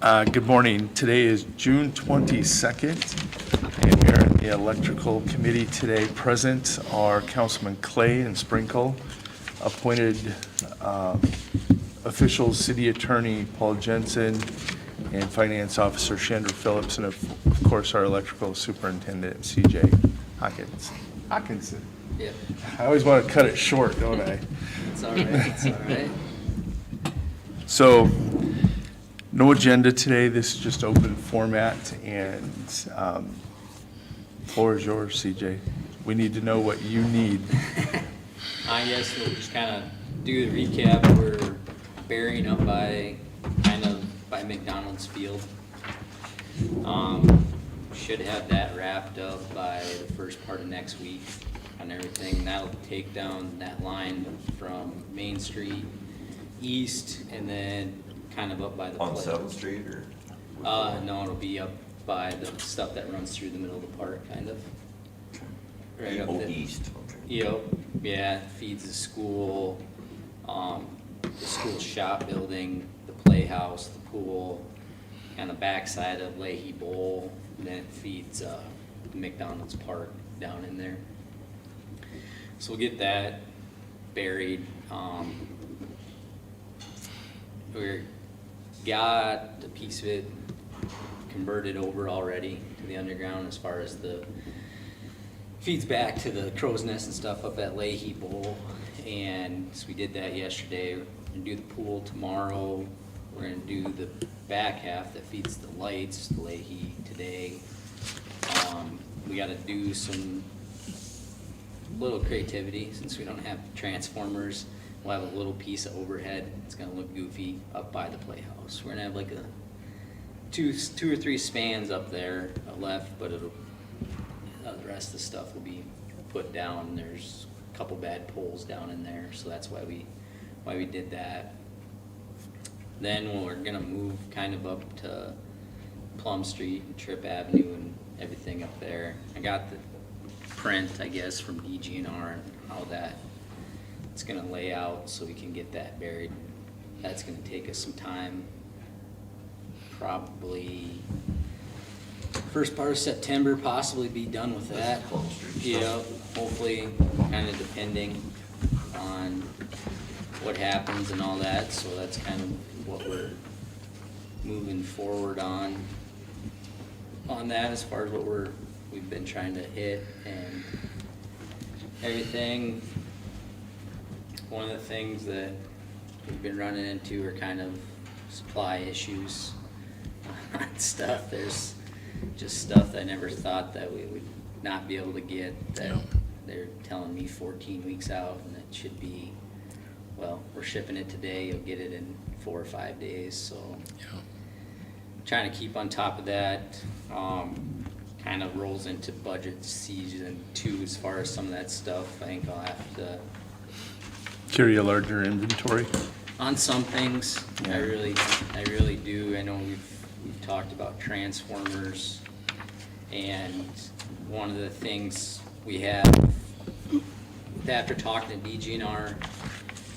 Good morning. Today is June 22nd, and we are in the Electrical Committee today. Present are Councilman Clay and Sprinkle, appointed officials, City Attorney Paul Jensen, and Finance Officer Chandra Phillips, and of course our Electrical Superintendent CJ Hawkinson. Yep, I always want to cut it short, don't I? it's all right, it's all right. So, no agenda today. This is just open format, and floor is yours, CJ. We need to know what you need. I guess we'll just kind of do the recap. We're burying up by McDonald's Field. Should have that wrapped up by the first part of next week on everything. That'll take down that line from Main Street east and then kind of up by the On play. 7th Street or? No, it'll be up by the stuff that runs through the middle of the park, kind of. Right up Oh, the- east, okay. Yep, yeah, it feeds the school, the school shop building, the playhouse, the pool, and the backside of Leahy Bowl, and then it feeds, McDonald's Park down in there. So we'll get that buried, we got a piece of it converted over already to the underground as far as the feeds back to the crow's nest and stuff up at Leahy Bowl, and so we did that yesterday. We're gonna do the pool tomorrow. We're gonna do the back half that feeds the lights, the Leahy, today. We gotta do some little creativity since we don't have transformers. We'll have a little piece of overhead. It's gonna look goofy up by the playhouse. We're gonna have like a two or three spans up there left, but it'll the rest of the stuff will be put down. There's a couple bad poles down in there, so that's why we did that. Then we're gonna move kind of up to Plum Street and Tripp Avenue and everything up there. I got the print, I guess, from DGNR and how that it's gonna lay out so we can get that buried. That's gonna take us some time, probably first part of September, possibly be done with that. Plum Street Yeah, stuff. hopefully, kind of depending on what happens and all that, so that's kind of what we're moving forward on that as far as what we've been trying to hit and everything. One of the things that we've been running into are kind of supply issues on stuff. There's just stuff that I never thought that we would not be able to get, that they're telling me 14 weeks out, and it should be, well, we're shipping it today, you'll get it in 4 or 5 days, so. Trying to keep on top of that, kind of rolls into budget season 2 as far as some of that stuff. I think I'll have to, Carry a larger inventory. on some things, Yeah. I really do. I know we've talked about transformers, and one of the things we have, after talking to DGNR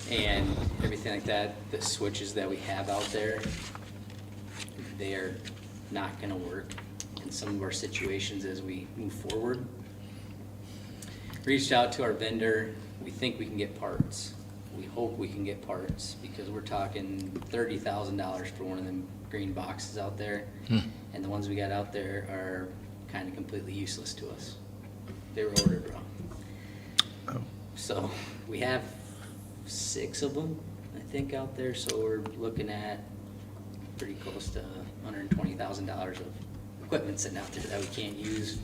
and everything like that, the switches that we have out there, they are not gonna work in some of our situations as we move forward. Reached out to our vendor, we think we can get parts. We hope we can get parts, because we're talking $30,000 for one of them green boxes out there. And the ones we got out there are kind of completely useless to us. They were ordered wrong. Oh. So we have 6 of them, I think, out there, so we're looking at pretty close to $120,000 of equipment sitting out there that we can't use.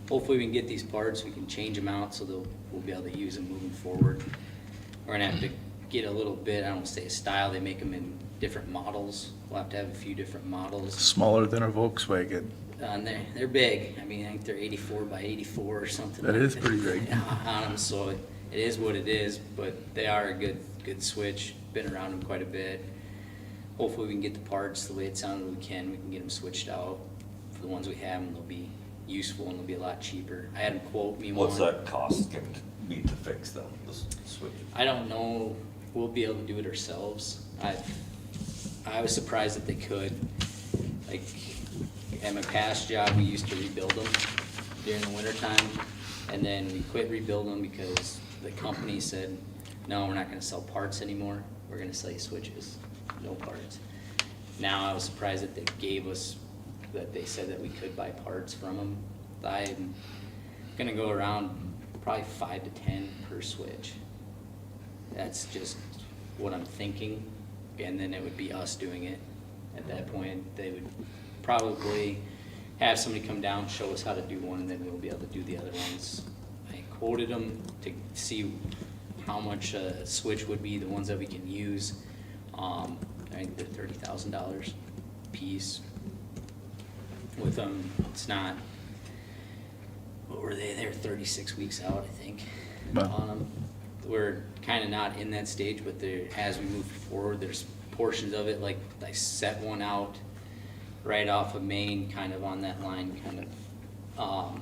Hopefully we can get these parts, we can change them out so that we'll be able to use them moving forward. We're gonna have to get a little bit, I don't wanna say a style, they make them in different models. We'll have to have a few different models. Smaller than a Volkswagen. And they're big. I mean, I think they're 84 by 84 or something. That like is pretty big. On them, so it is what it is, but they are a good switch. Been around them quite a bit. Hopefully we can get the parts the way it sounded we can get them switched out. For the ones we have, and they'll be useful and they'll be a lot cheaper. I had them quote me one. What's that cost going to be to fix them, the switch? I don't know. We'll be able to do it ourselves. I was surprised that they could. Like, at my past job, we used to rebuild them during the winter time, and then we quit rebuilding them because the company said, no, we're not gonna sell parts anymore, we're gonna sell you switches, no parts. Now, I was surprised that they gave us, that they said that we could buy parts from them. I'm gonna go around probably 5 to 10 per switch. That's just what I'm thinking, and then it would be us doing it. At that point, they would probably have somebody come down, show us how to do one, and then we'll be able to do the other ones. I quoted them to see how much a switch would be, the ones that we can use. I think they're $30,000 a piece. With them, it's not, what were they? They're 36 weeks out, I think, Wow. on them. We're kind of not in that stage, but there, as we move forward, there's portions of it, like I set one out right off of Main, kind of on that line, kind of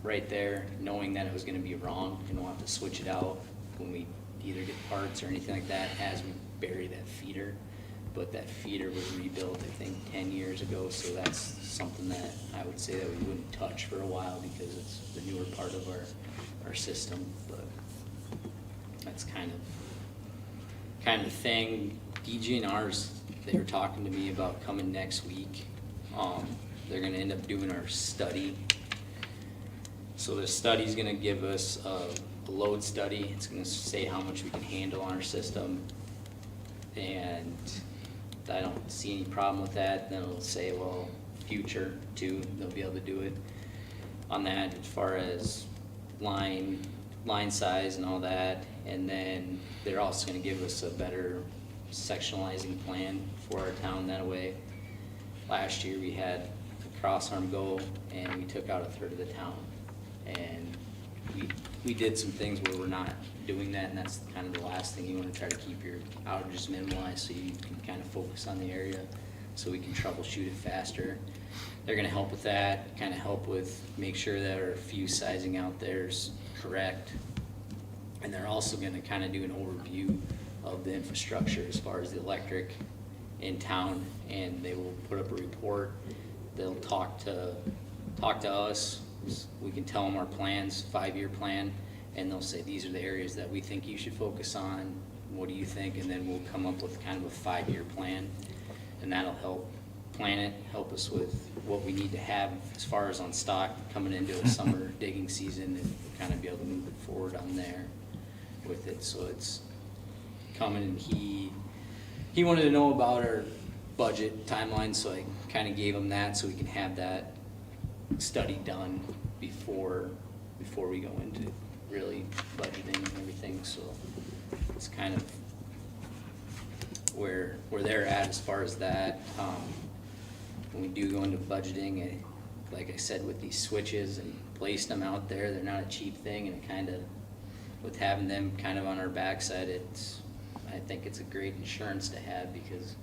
right there, knowing that it was gonna be wrong, and we'll have to switch it out when we either get parts or anything like that as we bury that feeder. But that feeder was rebuilt, I think, 10 years ago, so that's something that I would say that we wouldn't touch for a while because it's the newer part of our system, but that's kind of the thing. DGNR's, they were talking to me about coming next week. They're gonna end up doing our study. So the study's gonna give us a load study. It's gonna say how much we can handle on our system. And I don't see any problem with that. Then it'll say, well, future too, they'll be able to do it on that as far as line size and all that. And then they're also gonna give us a better sectionalizing plan for our town that way. Last year we had a cross arm go and we took out a third of the town. And we did some things where we're not doing that, and that's kind of the last thing. You wanna try to keep your outages minimalized so you can kind of focus on the area so we can troubleshoot it faster. They're gonna help with that, kind of help with, make sure that our fuse sizing out there is correct. And they're also gonna kind of do an overview of the infrastructure as far as the electric in town, and they will put up a report. They'll talk to us. We can tell them our plans, 5-year plan, and they'll say, these are the areas that we think you should focus on. What do you think? And then we'll come up with kind of a 5-year plan, and that'll help plan it, help us with what we need to have as far as on stock coming into a summer digging season, and kind of be able to move it forward on there with it. So it's coming, and he wanted to know about our budget timeline, so I kind of gave him that so we can have that study done before we go into really budgeting and everything. So it's kind of where they're at as far as that. When we do go into budgeting, like I said, with these switches and placing them out there, they're not a cheap thing, and it kind of, with having them kind of on our backside, I think it's a great insurance to have, because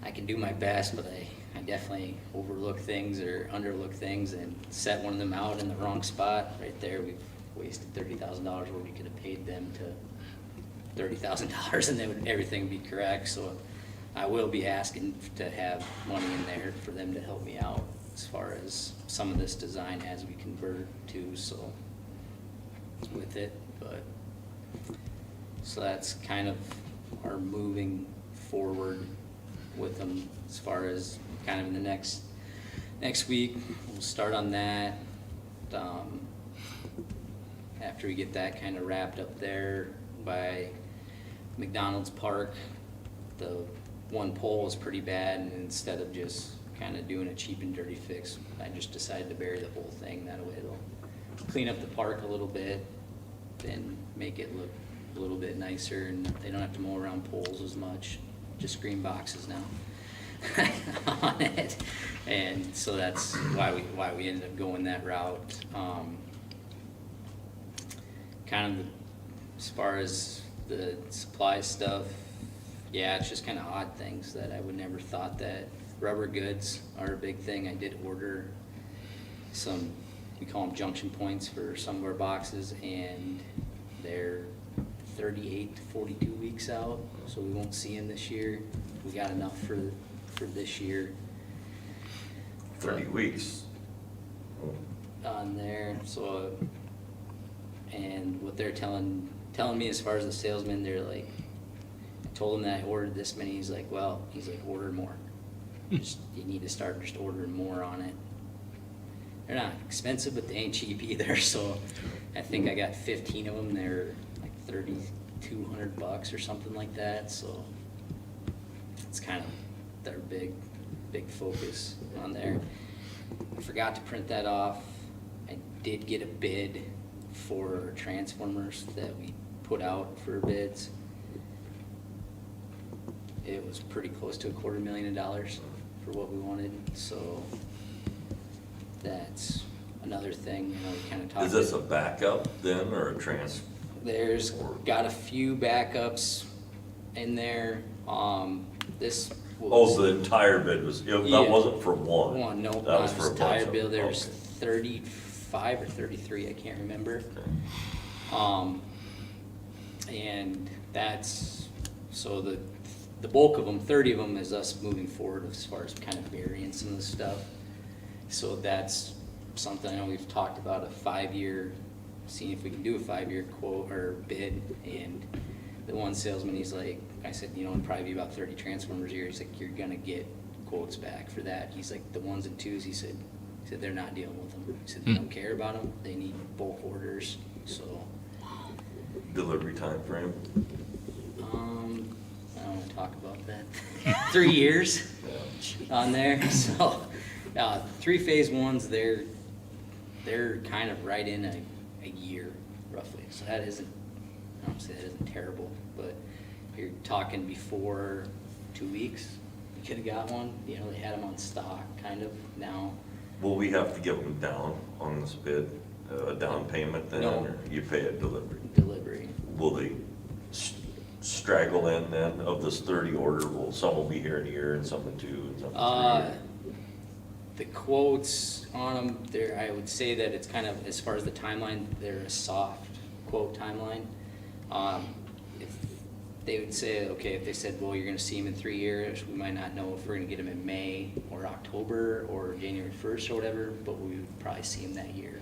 I can do my best, but I definitely overlook things or underlook things, and set one of them out in the wrong spot. Right there, we've wasted $30,000 where we could have paid them to $30,000 and then everything would be correct. So I will be asking to have money in there for them to help me out as far as some of this design as we convert to, so with it. But so that's kind of our moving forward with them as far as kind of in the next week. We'll start on that. After we get that kind of wrapped up there by McDonald's Park, the one pole is pretty bad, and instead of just kind of doing a cheap and dirty fix, I just decided to bury the whole thing. That way it'll clean up the park a little bit and make it look a little bit nicer, and they don't have to mow around poles as much, just green boxes now on it. And so that's why we ended up going that route. Kind of as far as the supply stuff, yeah, it's just kind of odd things that I would never thought that rubber goods are a big thing. I did order some, we call them junction points for some of our boxes, and they're 38 to 42 weeks out, so we won't see them this year. We got enough for this year. 30 weeks. on there, so, and what they're telling me as far as the salesman, they're like, I told him that I ordered this many, he's like, order more. You need to start just ordering more on it. They're not expensive, but they ain't cheap either, so I think I got 15 of them, they're like $3,200 or something like that, so it's kind of their big focus on there. I forgot to print that off. I did get a bid for transformers that we put out for bids. It was pretty close to $250,000 for what we wanted, so that's another thing, we kind of talked. Is this a backup then, or a There's got a few backups in there. This was. Oh, the entire bid was, Yeah. that wasn't for one? One, no, That was for a bunch entire of bill, them. there's Okay. 35 or 33, I can't remember. Okay. And that's, so the bulk of them, 30 of them is us moving forward as far as kind of burying some of the stuff. So that's something, I know we've talked about, a 5-year, seeing if we can do a 5-year quote or bid. And the one salesman, he's like, I said, it'd probably be about 30 transformers a year. He's like, you're gonna get quotes back for that. He's like, the 1s and 2s, he said they're not dealing with them. He said they don't care about them, they need bulk orders, so. Delivery time frame? I don't wanna talk about that. 3 years on there, so, 3-phase ones, they're kind of right in a year roughly, so that isn't, I don't say that isn't terrible, but you're talking before 2 weeks, you could've got one, they had them on stock, kind of, now. Will we have to give them down on this bid, a down payment then, No. or you pay at delivery? Delivery. Will they straggle in then of this 30 order? Will some will be here in a year and some in 2 and some in 3? The quotes on them, I would say that it's kind of, as far as the timeline, they're a soft quote timeline. If they would say, okay, if they said, well, you're gonna see them in 3 years, we might not know if we're gonna get them in May or October or January 1st or whatever, but we would probably see them that year.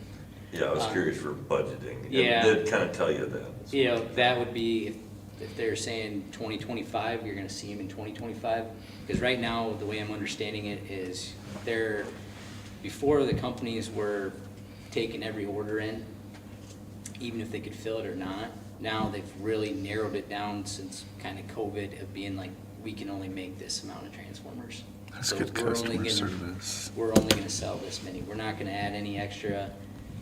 Yeah, I was curious for budgeting. Yeah. It did kind of tell you that. That would be, if they're saying 2025, you're gonna see them in 2025. Because right now, the way I'm understanding it is before the companies were taking every order in, even if they could fill it or not. Now they've really narrowed it down since kind of COVID of being like, we can only make this amount of transformers. That's So good we're only customer gonna- service. We're only gonna sell this many. We're not gonna add any extra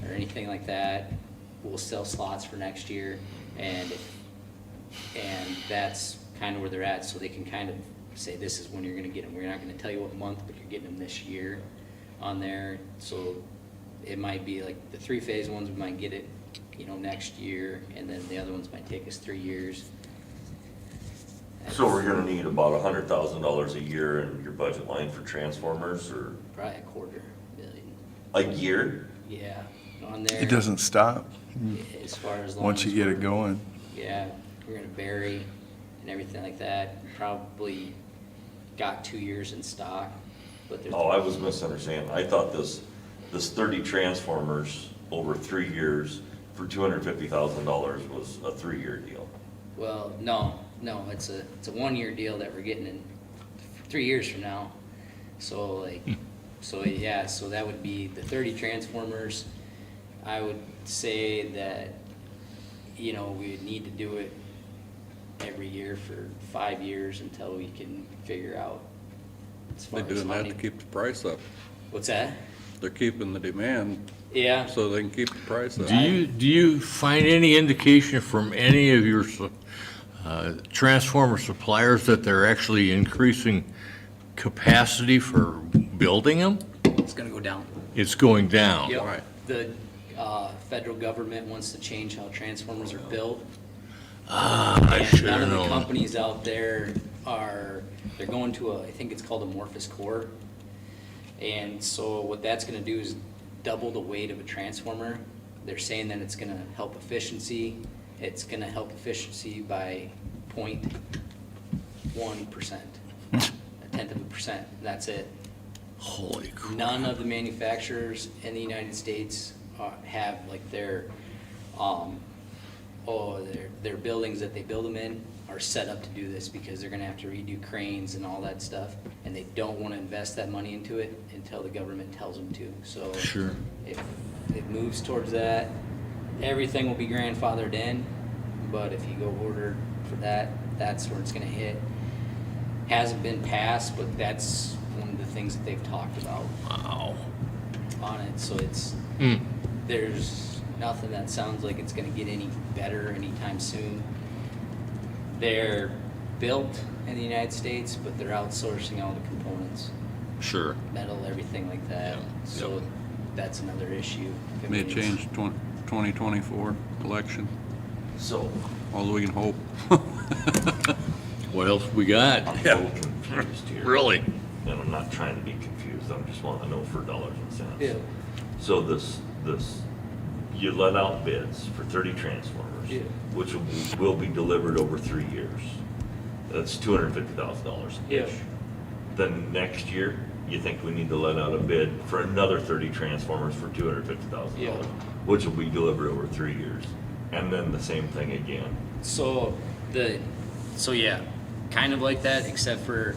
or anything like that. We'll sell slots for next year, and that's kind of where they're at, so they can kind of say, this is when you're gonna get them. We're not gonna tell you what month, but you're getting them this year on there. So it might be like the 3-phase ones, we might get it, next year, and then the other ones might take us 3 years. So we're gonna need about $100,000 a year in your budget line for transformers, or Probably $250,000. a year? Yeah, on there. It doesn't stop As far as long once you as get we're- it going. Yeah, we're gonna bury and everything like that. Probably got 2 years in stock, but there's. Oh, I was misunderstanding. I thought this 30 transformers over 3 years for $250,000 was a 3-year deal. Well, no, it's a 1-year deal that we're getting in 3 years from now. So so that would be the 30 transformers. I would say that, we would need to do it every year for 5 years until we can figure out as far They're as doing how that to many. keep the price up. What's that? They're keeping the demand Yeah. so they can keep the price up. Do you find any indication from any of your transformer suppliers that they're actually increasing capacity for building them? It's gonna go down. It's going down. Yep. Right. The federal government wants to change how transformers are built. I And should none have of the known. companies out there they're going to I think it's called amorphous core. And so what that's gonna do is double the weight of a transformer. They're saying that it's gonna help efficiency. It's gonna help efficiency by 0.1%, 1/10%, that's it. Holy crap. None of the manufacturers in the United States have like their buildings that they build them in are set up to do this, because they're gonna have to redo cranes and all that stuff, and they don't wanna invest that money into it until the government tells them to. So Sure. if it moves towards that, everything will be grandfathered in, but if you go order for that, that's where it's gonna hit. Hasn't been passed, but that's one of the things that they've talked about Wow. on it, so it's, Mm. there's nothing that sounds like it's gonna get any better anytime soon. They're built in the United States, but they're outsourcing all the components, Sure. metal, everything like that, Yeah, so yep. that's another issue. I May mean, it's- change 2024 election, So although we can hope. What else we got? I'm a little confused here. Really? And I'm not trying to be confused, I'm just wanting to know for dollars and cents. Yeah, So this, you let out bids for 30 transformers, Yeah. which will be delivered over 3 years. That's $250,000 Yeah. ish. Then next year, you think we need to let out a bid for another 30 transformers for $250,000? Yeah. Which will be delivered over 3 years. And then the same thing again. so yeah, kind of like that, except for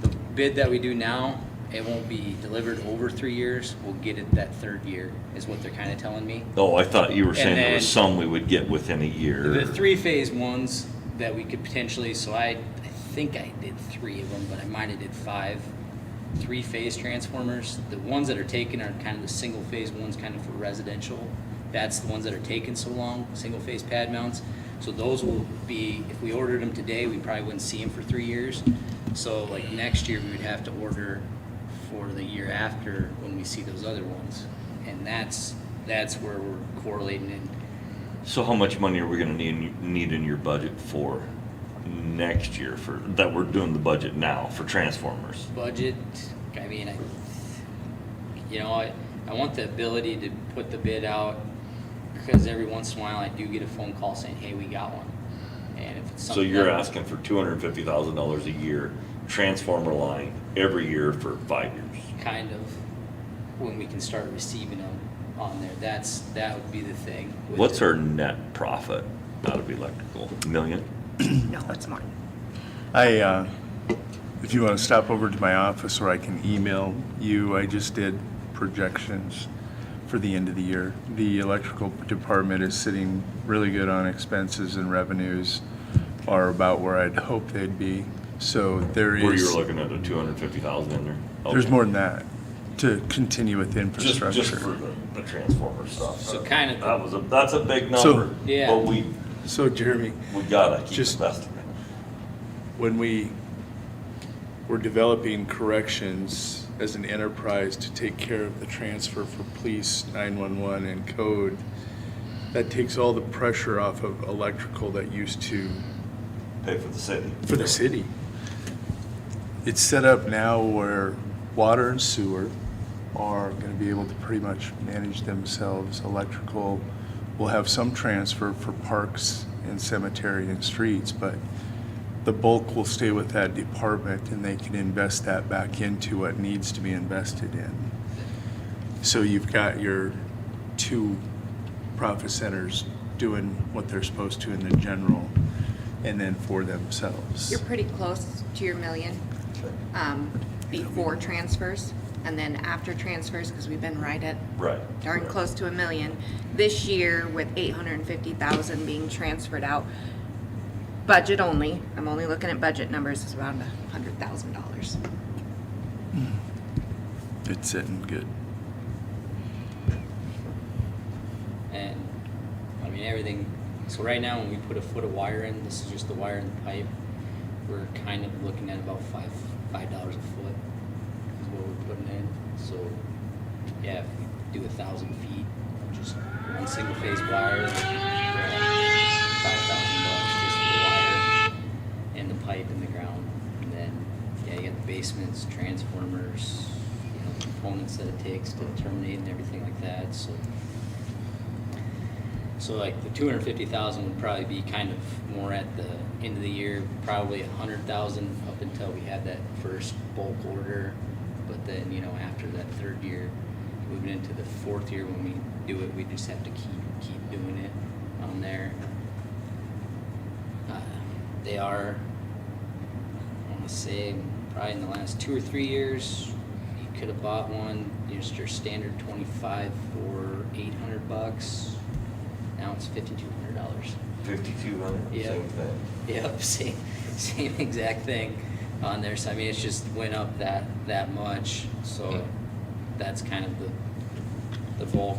the bid that we do now, it won't be delivered over 3 years, we'll get it that third year, is what they're kinda telling me. Oh, I thought you were saying there was then- some we would get within a year. The three-phase ones that we could potentially, so I think I did 3 of them, but I might have did 5 three-phase transformers. The ones that are taken are kind of the single-phase ones, kind of for residential. That's the ones that are taking so long, single-phase pad mounts. So those will be, if we ordered them today, we probably wouldn't see them for 3 years. So like next year, we would have to order for the year after when we see those other ones. And that's where we're correlating in. So how much money are we gonna need in your budget for next year for, that we're doing the budget now for transformers? Budget, I mean, I want the ability to put the bid out, because every once in a while I do get a phone call saying, hey, we got one. And if it's So something. you're that- asking for $250,000 a year, transformer line, every year for 5 years? Kind of, when we can start receiving them on there, that would be the thing. with What's it. our net profit out of electrical? $1 million? No, it's more. If you want to stop over to my office, or I can email you, I just did projections for the end of the year. The electrical department is sitting really good on expenses, and revenues are about where I'd hope they'd be. So there Where is, you're looking at a $250,000 in there? there's Okay. more than that to continue with Just infrastructure. for the transformer stuff. So kind of- That's a big So- number. Yeah. But we So Jeremy, gotta keep Just- investing. when we were developing corrections as an enterprise to take care of the transfer for police, 911, and code, that takes all the pressure off of electrical that used to, Pay for the city. for the city. It's set up now where water and sewer are going to be able to pretty much manage themselves. Electrical will have some transfer for parks and cemetery and streets, but the bulk will stay with that department, and they can invest that back into what needs to be invested in. So you've got your 2 profit centers doing what they're supposed to in the general, and then for themselves. You're pretty close to your million before transfers, and then after transfers, because we've been right at Right. darn close to $1 million. This year, with 850,000 being transferred out, budget only, I'm only looking at budget numbers, is around $100,000. It's sitting good. And, I mean, everything, so right now, when we put a foot of wire in, this is just the wire and the pipe, we're kind of looking at about $5 a foot is what we're putting in. So, yeah, if we do 1,000 feet of just one single phase wire, we're at $5,000 just for the wire and the pipe in the ground. And then, yeah, you got the basements, transformers, the components that it takes to terminate and everything like that, So like the 250,000 would probably be kind of more at the end of the year, probably 100,000 up until we have that first bulk order but then, you know, after that third year, moving into the fourth year when we do it, we just have to keep doing it on there. They are, I wanna say, probably in the last 2 or 3 years, you could have bought one, just your standard 25 for $800. Now it's $5,200. 5,200, Yeah. same thing. Yep, same exact thing on there. So I mean, it's just went up that much. So that's kind of the bulk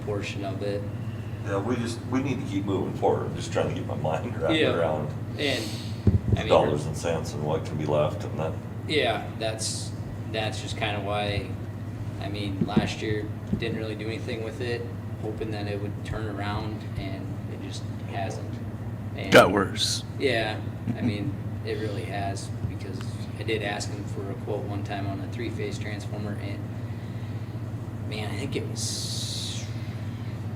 portion of it. Yeah, we need to keep moving forward. I'm just trying to get my mind wrapped Yeah. around And I mean, dollars and cents and what can be left and that. yeah, that's just kind of why. I mean, last year didn't really do anything with it, hoping that it would turn around, and it just hasn't. And Got worse. Yeah, I mean, it really has, because I did ask him for a quote one time on a 3-phase transformer, and man, I think it was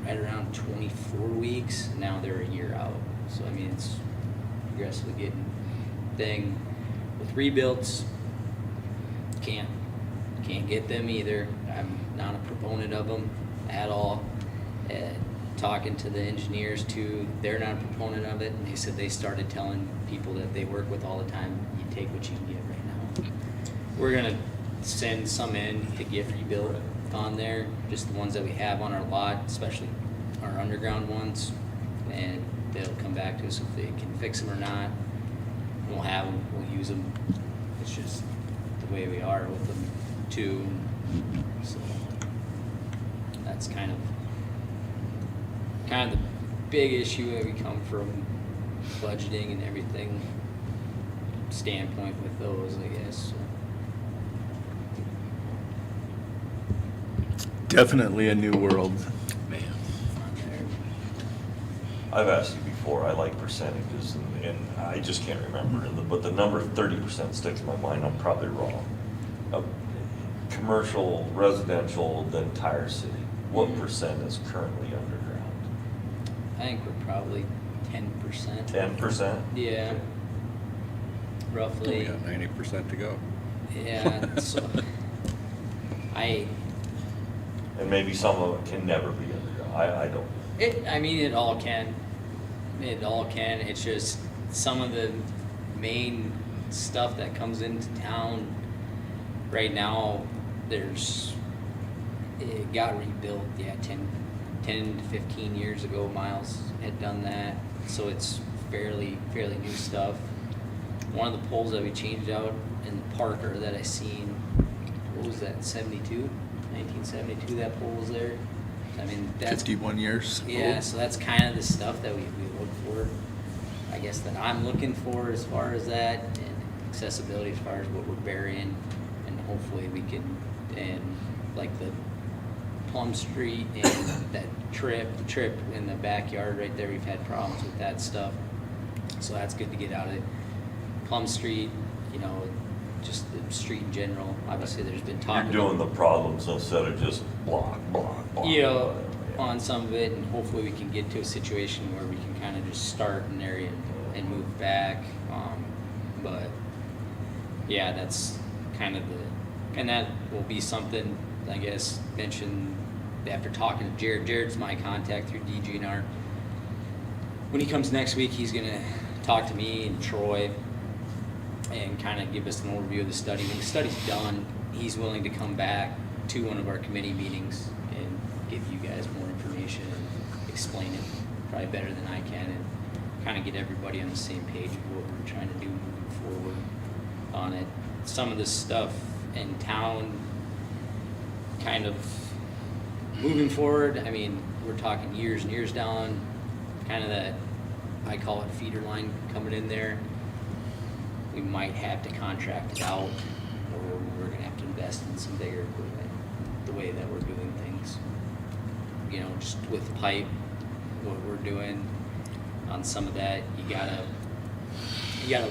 right around 24 weeks. Now they're a year out. So I mean, it's progressively getting thing with rebuilds. Can't get them either. I'm not a proponent of them at all. Talking to the engineers too, they're not a proponent of it, and they said they started telling people that they work with all the time, you take what you can get right now. We're gonna send some in to get rebuilt on there, just the ones that we have on our lot, especially our underground ones, and they'll come back to us if they can fix them or not. We'll have them, we'll use them. It's just the way we are with them too. So that's kind of the big issue that we come from budgeting and everything standpoint with those, I guess. So, Definitely a new world. Man. on there. I've asked you before, I like percentages and I just can't remember, but the number 30% sticks in my mind, I'm probably wrong. Commercial, residential, the entire city, what percent is currently underground? I think we're probably 10%. 10%? Yeah. We Roughly. got 90% to go. Yeah. So And maybe some of it can never be underground, I don't. I mean, it all can. It all can. It's just some of the main stuff that comes into town right now, it got rebuilt, 10 to 15 years ago. Miles had done that. So it's fairly new stuff. One of the poles that we changed out in Parker that I seen, what was that, 1972 that pole was there? I mean, that's 51 years. yeah, so that's kind of the stuff that we look for, I guess, that I'm looking for as far as that, and accessibility as far as what we're burying, and hopefully we can, and like the Plum Street and that trip in the backyard right there, we've had problems with that stuff, so that's good to get out of it. Plum Street, you know, just the street in general, obviously there's been talk You're doing the problems instead of just block. you know, on some of it, and hopefully we can get to a situation where we can kind of just start an area and move back. But yeah, that's kind of and that will be something, I guess, mentioned after talking to Jared. Jared's my contact through DGNR. When he comes next week, he's gonna talk to me and Troy and kind of give us an overview of the study. When the study's done, he's willing to come back to one of our committee meetings and give you guys more information and explain it probably better than I can, and kind of get everybody on the same page of what we're trying to do moving forward on it. Some of this stuff in town, kind of moving forward, I mean, we're talking years and years down, kind of that, I call it feeder line coming in there. We might have to contract it out, or we're gonna have to invest in some bigger equipment, the way that we're doing things. You know, just with pipe, what we're doing on some of that, you gotta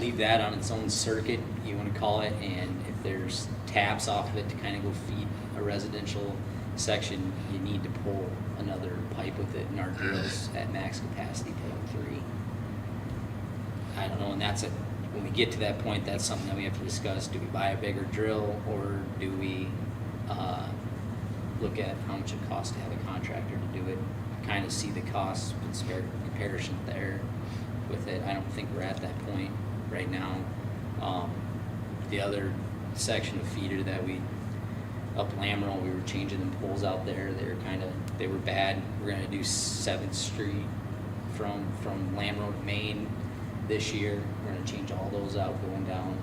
leave that on its own circuit, you wanna call it, and if there's taps off of it to kind of go feed a residential section, you need to pull another pipe with it, and our drill's at max capacity, type 3. I don't know, and that's when we get to that point, that's something that we have to discuss. Do we buy a bigger drill, or do we look at how much it costs to have a contractor to do it? Kind of see the cost comparison there with it. I don't think we're at that point right now. The other section of feeder that we up Lamoureux, we were changing them poles out there. They were bad. We're gonna do 7th Street from Lamoureux to Main this year. We're gonna change all those out going down,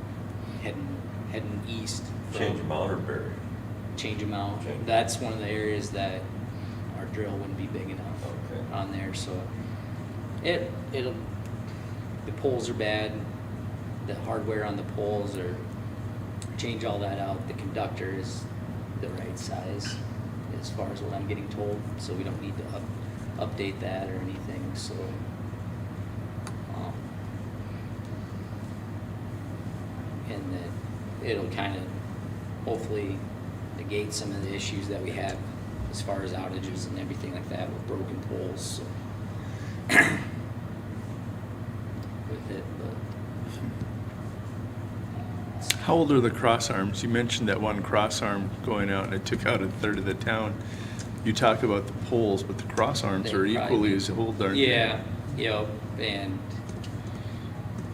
heading east. Change them out or bury? Change them out. Change. That's one of the areas that our drill wouldn't be big enough Okay. on there, so the poles are bad. The hardware on the poles are, change all that out. The conductor is the right size as far as what I'm getting told, so we don't need to update that or anything, so. And that it'll kind of hopefully negate some of the issues that we have as far as outages and everything like that with broken poles, so. With it, but. How old are the cross arms? You mentioned that one cross arm going out and it took out a third of the town. You talk about the poles, but the cross arms They are probably equally be- as old, aren't they? Yeah, yep, and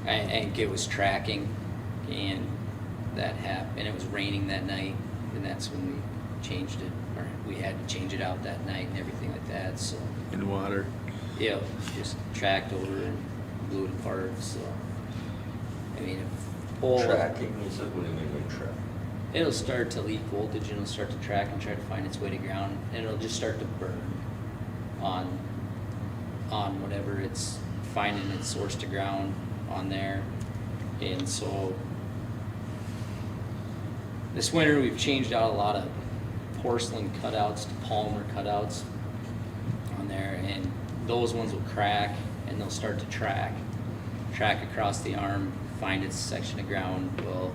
I think it was tracking, and that happened, and it was raining that night, and that's when we changed it, or we had to change it out that night and everything like that, so, In water. yeah, just tracked over and blew it apart, so. I mean, if pole. Tracking, you said, what do you mean by track? It'll start to leak voltage and it'll start to track and try to find its way to ground, and it'll just start to burn on whatever it's finding its source to ground on there. And so this winter we've changed out a lot of porcelain cutouts to polymer cutouts on there, and those ones will crack and they'll start to track across the arm, find its section of ground. Well,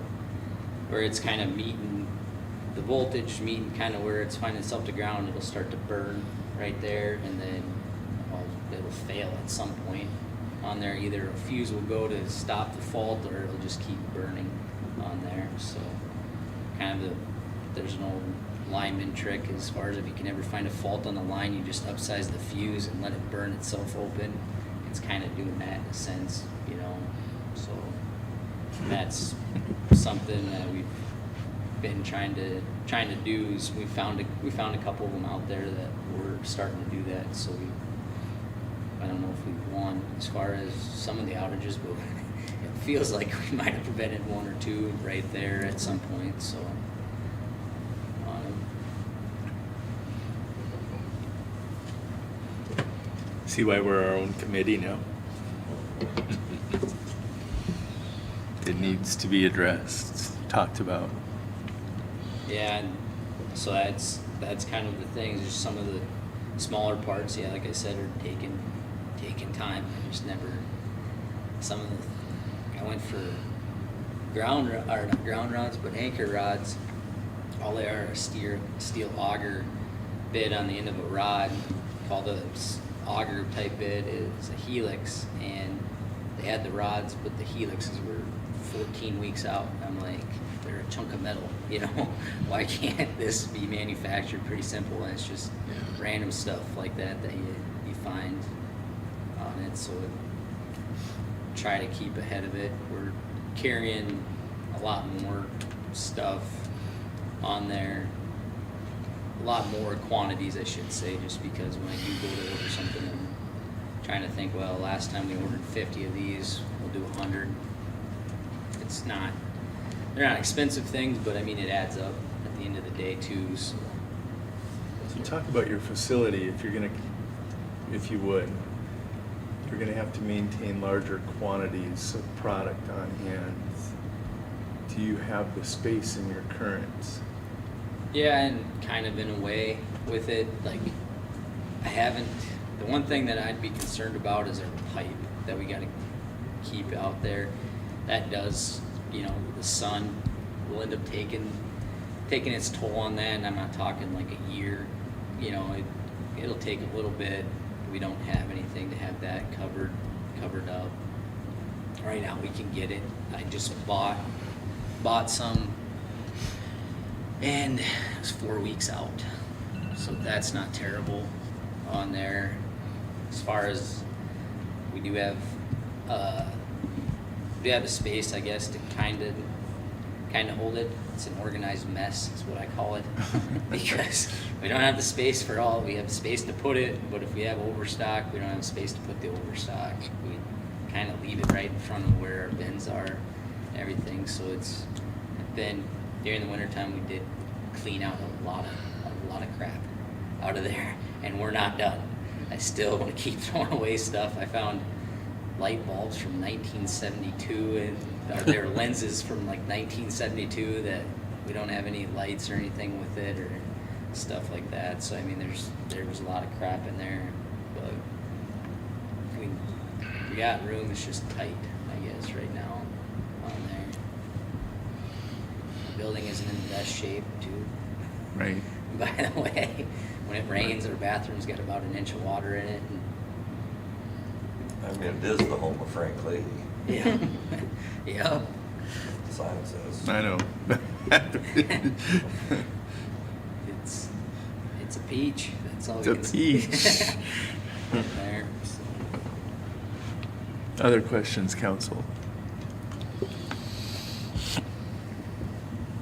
where it's kind of meeting the voltage, meeting kind of where it's finding itself to ground, it'll start to burn right there, and then it'll fail at some point on there. Either a fuse will go to stop the fault, or it'll just keep burning on there. So kind of there's an old lineman trick as far as if you can ever find a fault on the line, you just upsize the fuse and let it burn itself open. It's kind of doing that in a sense, you know. So that's something that we've been trying to do. Is we found a couple of them out there that were starting to do that. So I don't know if we've won as far as some of the outages, but it feels like we might have prevented one or two right there at some point. So. See why we're our own committee now? It needs to be addressed, talked about. Yeah, and so that's kind of the thing. Just some of the smaller parts, yeah, like I said, are taking time. I just never. Some of the, I went for not ground rods, but anchor rods. All they are a steel auger bit on the end of a rod, called a auger type bit. Is a helix, and they had the rods, but the helixes were 14 weeks out. I'm like, they're a chunk of metal, you know. Why can't this be manufactured pretty simple? And it's just random stuff like that you find on it. So try to keep ahead of it. We're carrying a lot more stuff on there, a lot more quantities, I should say, just because when I do go to order something, I'm trying to think, well, last time we ordered 50 of these, we'll do 100. It's not, they're not expensive things, but I mean, it adds up at the end of the day too, so. So talk about your facility, if you would. You're gonna have to maintain larger quantities of product on hand. Do you have the space in your current? Yeah, and kind of in a way with it, like, I haven't, the one thing that I'd be concerned about is our pipe that we gotta keep out there. That does, you know, the sun will end up taking its toll on that, and I'm not talking like a year, you know, it'll take a little bit. We don't have anything to have that covered up right now we can get it. I just bought some, and it was 4 weeks out, so that's not terrible on there. As far as we do have the space, I guess, to kind of hold it. It's an organized mess, is what I call it, because we don't have the space for all. We have space to put it, but if we have overstock, we don't have space to put the overstock. We kind of leave it right in front of where our bins are and everything. So it's been during the wintertime, we did clean out a lot of crap out of there, and we're not done. I still want to keep throwing away stuff. I found light bulbs from 1972, and their lenses from like 1972 that we don't have any lights or anything with it or stuff like that. So I mean, there was a lot of crap in there, but we got room. It's just tight, I guess, right now on there. The building isn't in the best shape, too. Right. By the way, when it rains, our bathroom's got about an inch of water in it. And I mean, it is the home of Frank Leahy, yeah. Yep. the sign says. I know. It's a peach. That's all It's we a can see. peach. There. So, Other questions, council?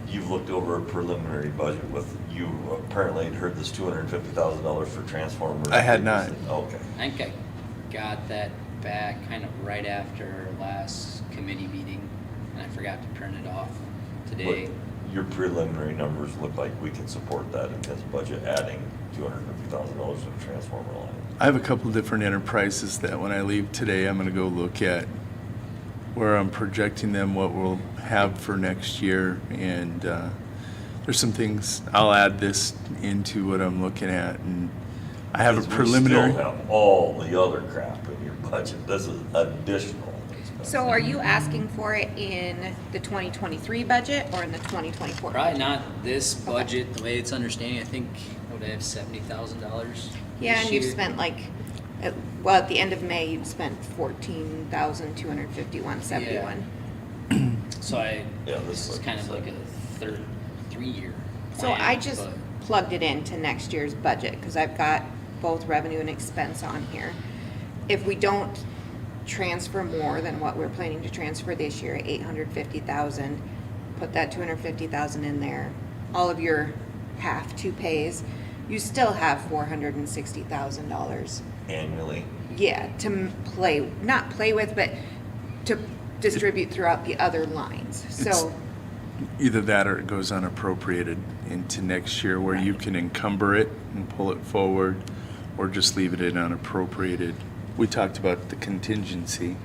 You've looked over a preliminary budget with, you apparently had heard this $250,000 for transformers. I had not. Okay. I think I got that back kind of right after our last committee meeting, and I forgot to print it off today. But your preliminary numbers look like we can support that in his budget, adding $250,000 to the transformer line. I have a couple different enterprises that when I leave today, I'm gonna go look at where I'm projecting them, what we'll have for next year, and there's some things, I'll add this into what I'm looking at, and I have a Because preliminary. We still have all the other crap in your budget. This is additional. So are you asking for it in the 2023 budget or in the 2024? Probably not this budget, the way it's understanding. I think, what, I have $70,000. Yeah, this and you've year. spent like, at the end of May, you'd spent 14,251.71. So Yeah, this is kind of like a 3-year So plan, I just but- plugged it into next year's budget, because I've got both revenue and expense on here. If we don't transfer more than what we're planning to transfer this year, 850,000, put that 250,000 in there, all of your half two pays, you still have $460,000. Annually. Yeah, to not play with, but to distribute throughout the other lines. So, Either that or it goes unappropriated into next year where you can encumber it and pull it forward, or just leave it in unappropriated. We talked about the contingency.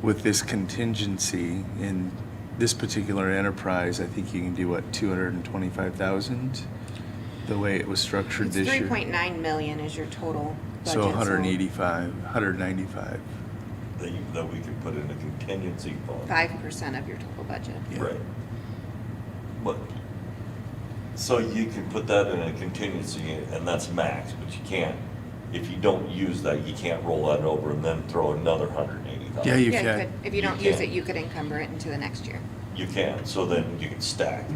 With this contingency in this particular enterprise, I think you can do what, 225,000? The way it was structured it's this year. 3.9 million is your total budget. So 185, 195. That we could put in a contingency fund. 5% of your total budget. Yeah. Right. But, so you can put that in a contingency, and that's max, but you can't, if you don't use that, you can't roll that over and then throw another 180,000. Yeah, you Yeah, can. could. If you You don't use can. it, you could encumber it into the next year. You can, so then you can stack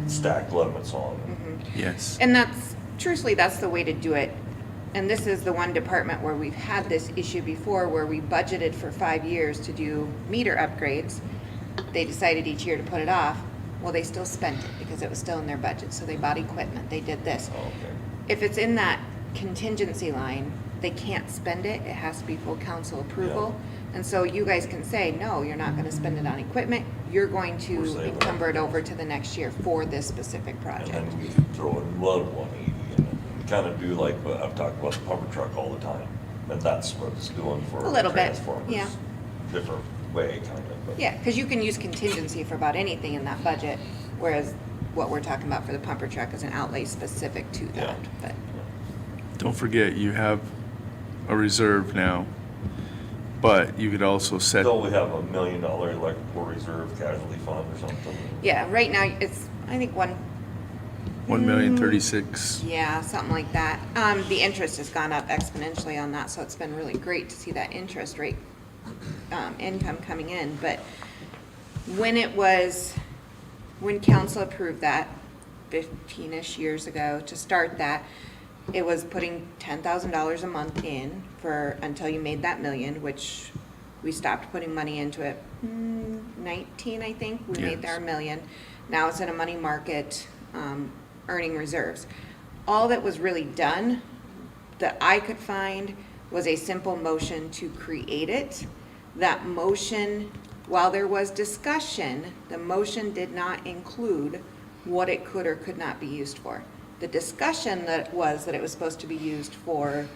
limits on it. Yes. And truthfully, that's the way to do it. And this is the one department where we've had this issue before, where we budgeted for 5 years to do meter upgrades. They decided each year to put it off. Well, they still spent it because it was still in their budget. So they bought equipment, they did this. Oh, okay. If it's in that contingency line, they can't spend it. It has to be full council approval. And so you guys can say, no, you're not gonna spend it on equipment. You're going We're to saving it. encumber it over to the next year for this specific And project. then we can throw another 180 in it. Kind of do like, what I've talked about the pumper truck all the time. And that's what it's doing for A little bit, transformers. yeah. Different way, kind of. But Yeah, because you can use contingency for about anything in that budget, whereas what we're talking about for the pumper truck is an outlay specific to Yeah. that, but. Don't forget, you have a reserve now, but you could also set, Don't we have $1 million electrical reserve casualty fund or something? Yeah, right now, it's, I think 1,036,000. yeah, something like that. The interest has gone up exponentially on that, so it's been really great to see that interest rate income coming in, but when council approved that 15-ish years ago to start that, it was putting $10,000 a month in until you made that million, which we stopped putting money into it. 19, I think, we made Yes. our million. Now it's in a money market, earning reserves. All that was really done that I could find was a simple motion to create it. That motion, while there was discussion, the motion did not include what it could or could not be used for. The discussion that it was supposed to be used for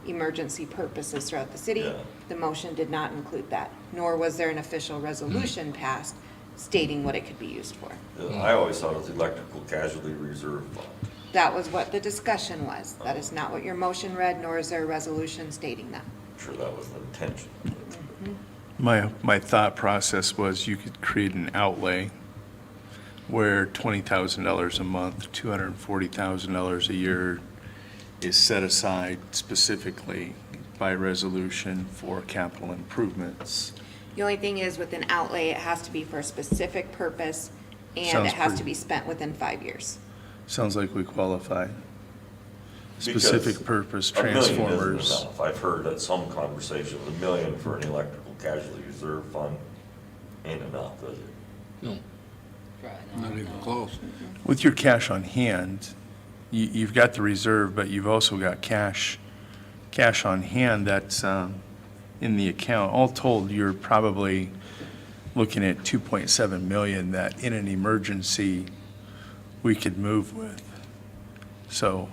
emergency purposes throughout the city. Yeah. The motion did not include that, nor was there an official resolution passed stating what it could be used for. I always thought it was electrical casualty reserve fund. That was what the discussion was. That is not what your motion read, nor is there a resolution stating that. I'm sure that was the intention. My thought process was you could create an outlay where $20,000 a month, $240,000 a year is set aside specifically by resolution for capital improvements. The only thing is with an outlay, it has to be for a specific purpose and Sounds it has to pretty- be spent within 5 years. Sounds like we qualify. Because Specific purpose $1 million isn't transformers. enough. I've heard at some conversation, $1 million for an electrical casualty reserve fund ain't enough, is it? No, Probably not even no. close. With your cash on hand, you've got the reserve, but you've also got cash on hand that's in the account. All told, you're probably looking at 2.7 million that in an emergency we could move with. So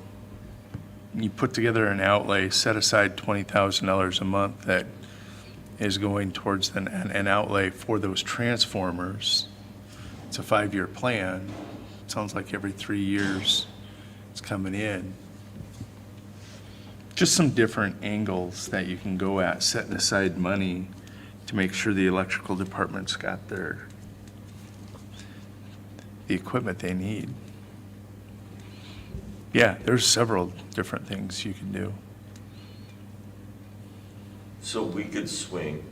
you put together an outlay, set aside $20,000 a month that is going towards an outlay for those transformers. It's a 5-year plan. Sounds like every 3 years it's coming in. Just some different angles that you can go at, setting aside money to make sure the electrical department's got the equipment they need. Yeah, there's several different things you can do. So we could swing,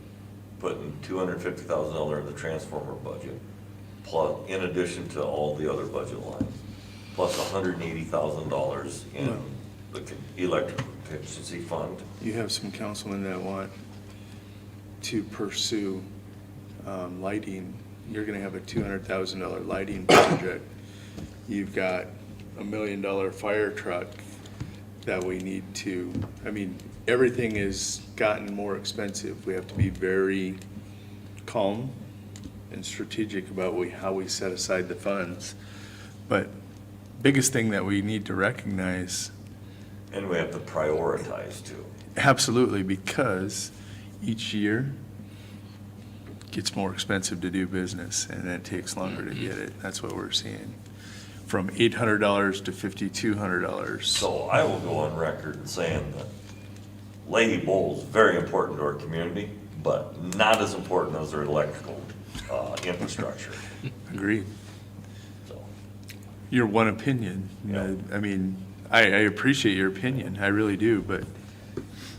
putting $250,000 in the transformer budget, plus, in addition to all the other budget lines, plus $180,000 in the electrical contingency fund. You have some councilmen that want to pursue lighting. You're gonna have a $200,000 lighting project. You've got $1 million fire truck that we need to, everything has gotten more expensive. We have to be very calm and strategic about how we set aside the funds. But biggest thing that we need to recognize, And we have to prioritize too. absolutely, because each year gets more expensive to do business and it takes longer to get it. That's what we're seeing. From $800 to $5,200. So I will go on record saying that Leahy Bowl is very important to our community, but not as important as their electrical infrastructure. Agreed. So, Your one opinion. Yeah. I appreciate your opinion, I really do, but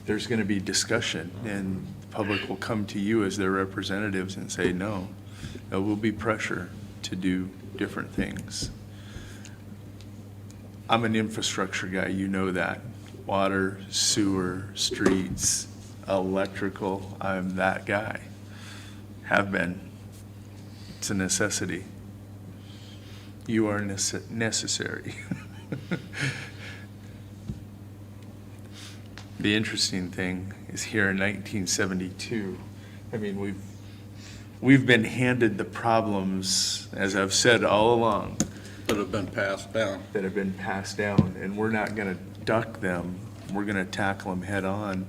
there's gonna be discussion and the public will come to you as their representatives and say, no, there will be pressure to do different things. I'm an infrastructure guy, you know that. Water, sewer, streets, electrical, I'm that guy. Have been. It's a necessity. You are necessary. The interesting thing is here in 1972, we've been handed the problems, as I've said all along, That have been passed down. that have been passed down, and we're not gonna duck them. We're gonna tackle them head on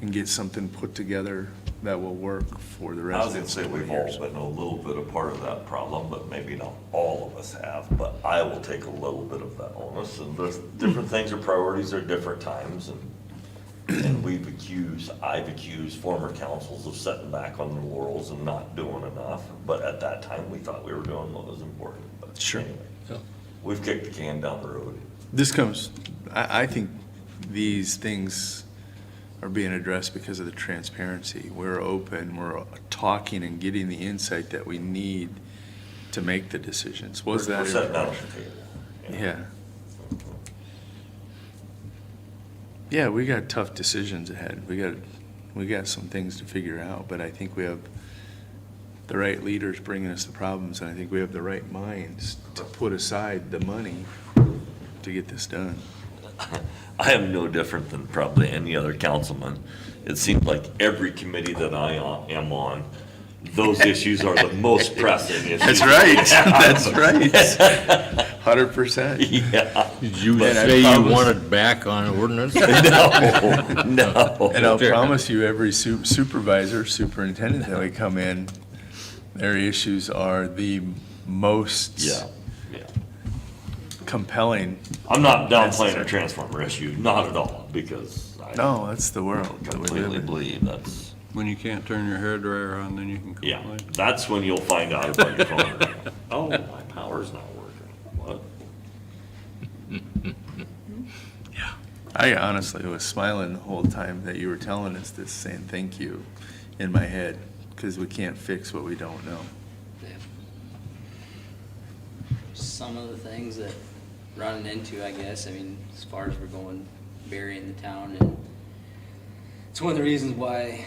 and get something put together that will work for the I was gonna residents. say we've all been a little bit a part of that problem, but maybe not all of us have, but I will take a little bit of that onus. And there's different things or priorities at different times, and I've accused former councils of sitting back on their laurels and not doing enough, but at that time, we thought we were doing what was important. But Sure. anyway, Yeah. we've kicked the can down the road. This comes, I think these things are being addressed because of the transparency. We're open, we're talking and getting the insight that we need to make the decisions. Was that? We're sitting down at the table. Yeah. Yeah, we got tough decisions ahead. We got some things to figure out, but I think we have the right leaders bringing us the problems, and I think we have the right minds to put aside the money to get this done. I am no different than probably any other councilman. It seems like every committee that I am on, those issues are the most pressing issues. That's right, that's right. 100%. Yeah. Did you And I say you promise- wanted back on ordinance? No. And I'll promise you, every supervisor, superintendent that we come in, their issues are the most Yeah, yeah. compelling. I'm not downplaying Necessary. the transformer issue, not at all, because I No, that's the world that we live completely in. believe that's, When you can't turn your hairdryer on, then you can yeah, complain. that's when you'll find out about your phone. Oh, my power's not working. What? I honestly was smiling the whole time that you were telling us this, saying thank you in my head, because we can't fix what we don't know. Yeah. Some of the things that running into, I guess, I mean, as far as we're going, burying the town, and it's one of the reasons why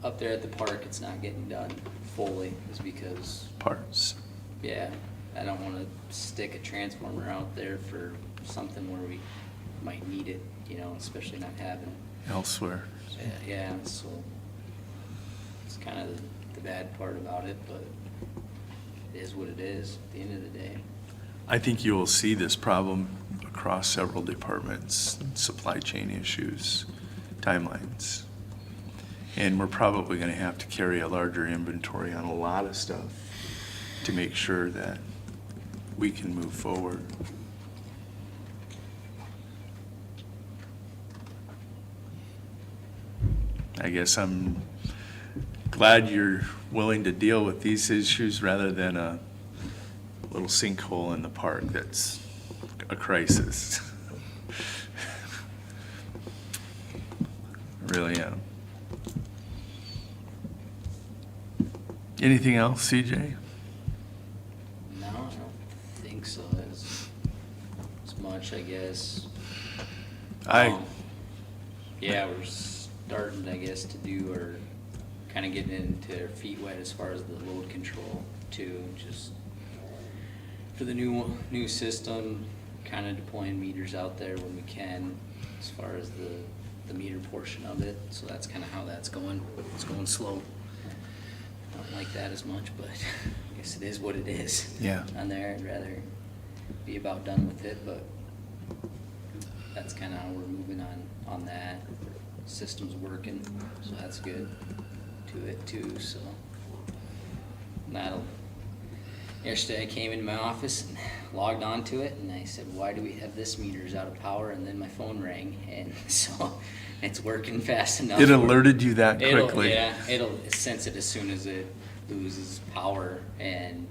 up there at the park, it's not getting done fully, is because, Parts. yeah, I don't wanna stick a transformer out there for something where we might need it, you know, especially not having, Elsewhere. yeah, so it's kind of the bad part about it, but it is what it is at the end of the day. I think you will see this problem across several departments, supply chain issues, timelines. And we're probably gonna have to carry a larger inventory on a lot of stuff to make sure that we can move forward. I guess I'm glad you're willing to deal with these issues rather than a little sinkhole in the park that's a crisis. Really am. Anything else, CJ? No, I don't think so, as much, I guess. Yeah, we're starting, I guess, to do, or kind of getting into our feet wet as far as the load control too, just for the new system, kind of deploying meters out there when we can, as far as the meter portion of it, so that's kind of how that's going. It's going slow. I don't like that as much, but I guess it is what it is. Yeah. On there, I'd rather be about done with it, but that's kind of how we're moving on that. System's working, so that's good to it too, so. Yesterday I came into my office and logged on to it, and I said, why do we have this meter's out of power? And then my phone rang, and so it's working fast enough. It alerted you that It'll- quickly? Yeah, it'll sense it as soon as it loses power, and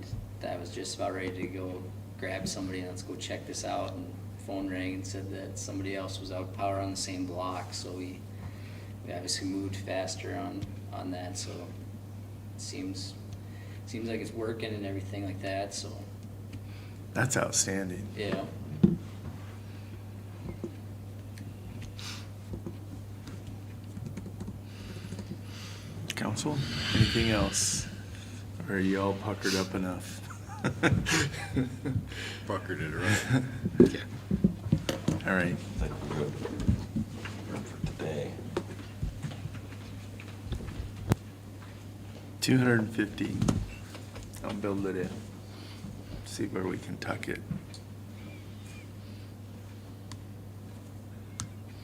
I was just about ready to go grab somebody and let's go check this out, and phone rang and said that somebody else was out of power on the same block, so we obviously moved faster on that, so it seems like it's working and everything like that, so, That's outstanding. yeah. Council, anything else? Or are you all puckered up enough? Puckered it around. All right. I think we're good for today. 250. I'll build it in. See where we can tuck it.